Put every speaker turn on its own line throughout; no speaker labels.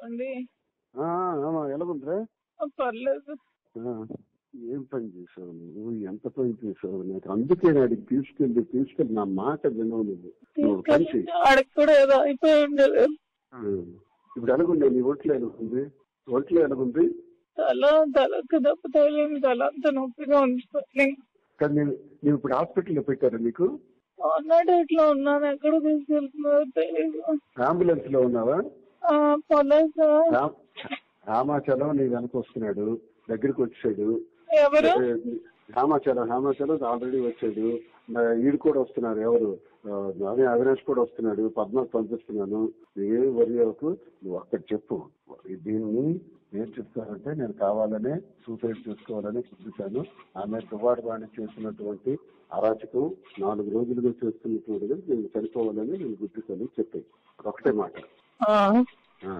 అండి
ఎలా ఉందిరా?
పర్లేదు.
ఏం పని చేసావు నువ్వు? ఎంత పని చేసావు? నాకు అందుకే అడిగి తీసుకెళ్ళి నా మాట వినవు నువ్వు. పని చెయ్యి.
ఆడికి కూడా ఏదో అయిపోయి ఉండదు.
ఇప్పుడు ఎలాగుండే నీ ఒంట్లో ఎలాగుంది?
తలకు దెబ్బ తగిలింది. తల అంతా నొప్పిగా ఉంది.
కానీ నేను ఇప్పుడు హాస్పిటల్లో పెట్టారా నీకు?
అన్నాడు ఇట్లా ఉన్నాను. ఎక్కడ తీసుకెళ్తున్నారో తెలియదు.
అంబులెన్స్ లో ఉన్నావా?
పోలేదు.
రామాచలం నీ వెనక వస్తున్నాడు, దగ్గరికి వచ్చాడు.
ఎవరు?
రామాచలం ఆల్రెడీ వచ్చాడు. ఈడు కూడా వస్తున్నారు. ఎవరు? అవినాష్ కూడా వస్తున్నాడు. పద్మాకు పంపిస్తున్నాను. ఏం వరియకు, నువ్వు అక్కడ చెప్పు. దీన్ని ఏం చెప్తానంటే, నేను కావాలనే సూసైడ్ చేసుకోవాలని చూపించాను. ఆమె దువ్వాడబాణి చేసినటువంటి అరాచకం 4 రోజులుగా చేస్తున్నటువంటి నేను చనిపోవాలని నేను గుర్తిస్తాను చెప్పాను. అదొకటే మాట.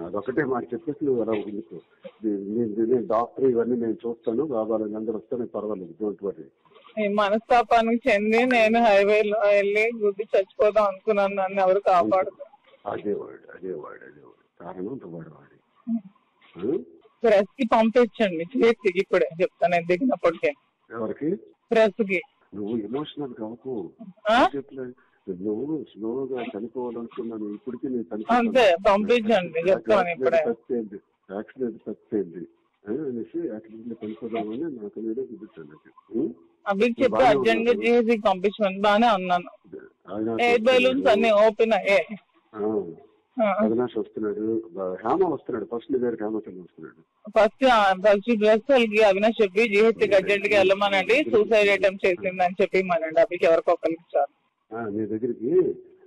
అదొకటే మాట చెప్పేసి నువ్వు అలా ఉండుకో. నేను డాక్టర్ ఇవన్నీ నేను చూస్తాను. బాబాలని అందరూ వస్తే నేను పర్వాలేదు, డోంట్ వరీ.
మనస్తాపానికి చెంది నేను హైవేలో వెళ్ళి గుద్ది చచ్చిపోదాం అనుకున్నాను. నన్ను ఎవరు కాపాడుతారు?
అదే వాడు కారణం దువ్వాడవాడి.
ప్రెస్ కి పంపించండి. చేతికి ఇప్పుడే చెప్తాను. నేను దిగినప్పటికే.
ఎవరికి?
ప్రెస్ కి.
నువ్వు ఎమోషనల్ కావకు. నువ్వు స్లోగా చనిపోవాలనుకున్నాను. ఇప్పటికీ నేను
అంతే, పంపించండి చెప్తాను ఇప్పుడే.
యాక్సిడెంట్ తప్పింది అనేసి యాక్సిడెంట్ చనిపోదామని నాకు నేనే చూపించాను.
అవి చెప్పి అర్జెంట్ గా చేసి పంపించమని బానే అన్నాను. ఎయిర్ బెలూన్స్ అన్ని ఓపెన్ అయ్యాయి.
అవినాష్ వస్తున్నాడు, హేమ వస్తున్నాడు. ఫస్ట్ నీ దగ్గర హేమచంద్ర వస్తున్నాడు.
ఫస్ట్ డ్రెస్ వాళ్ళకి అవినాష్ చెప్పి జిహెచ్కి అర్జెంట్ గా వెళ్ళమనండి, సూసైడ్ అటెంప్ట్ చేసిందని చెప్పి మనండి. అవి ఎవరికి ఒకరికి ఇచ్చారు.
నీ దగ్గరికి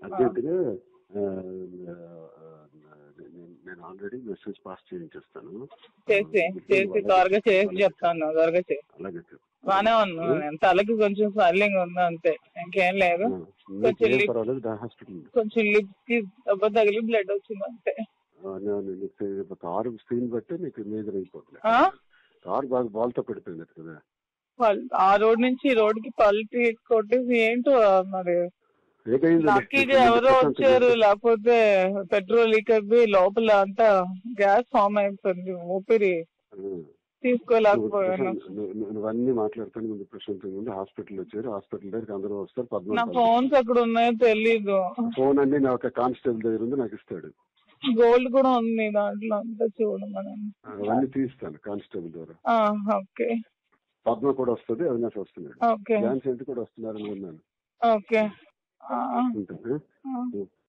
అర్జెంట్ గా నేను ఆల్రెడీ మెసేజ్ పాస్ చేయించేస్తాను.
చేసి త్వరగా చేసి చెప్తాను. త్వరగా చేసి.
అలాగే
బానే ఉన్నాను. తలకి కొంచెం స్వెల్లింగ్ ఉంది అంతే, ఇంకేం లేదు. కొంచెం లిప్స్ కి దెబ్బ తగిలి బ్లడ్ వచ్చింది అంతే.
కారు స్క్రీన్ బట్టి నీకు మేజర్ అయిపోతుంది. కారు బాగా బాల్తో పెడిపోయింది కదా.
ఆ రోడ్ నుంచి ఈ రోడ్ కి పల్టీ కొట్టేసి ఏంటో మరి లక్కీగా ఎవరో వచ్చారు. లేకపోతే పెట్రోల్ లీక్ అయిపోయి లోపల అంతా గ్యాస్ ఫామ్ అయిపోయింది. ఊపిరి తీసుకోలేకపోయాను.
నువ్వన్నీ మాట్లాడుతాను ముందు ప్రశాంతంగా ఉంది. హాస్పిటల్ వచ్చారు. హాస్పిటల్ దగ్గర అందరూ వస్తారు.
నా ఫోన్స్ ఎక్కడ ఉన్నాయో తెలీదు.
ఫోన్ అన్ని నా ఒక కానిస్టేబుల్ దగ్గర ఉంది, నాకు ఇస్తాడు.
గోల్డ్ కూడా ఉంది దాంట్లో, అంతా చూడమని.
అవన్నీ తీస్తాను కానిస్టేబుల్ ద్వారా.
ఓకే.
పద్మ కూడా వస్తుంది, అవినాష్ వస్తున్నాడు,
ఓకే.
డాన్స్ ఏంటి కూడా వస్తున్నారు అనుకున్నాను.
ఓకే.
ఉంటుంది.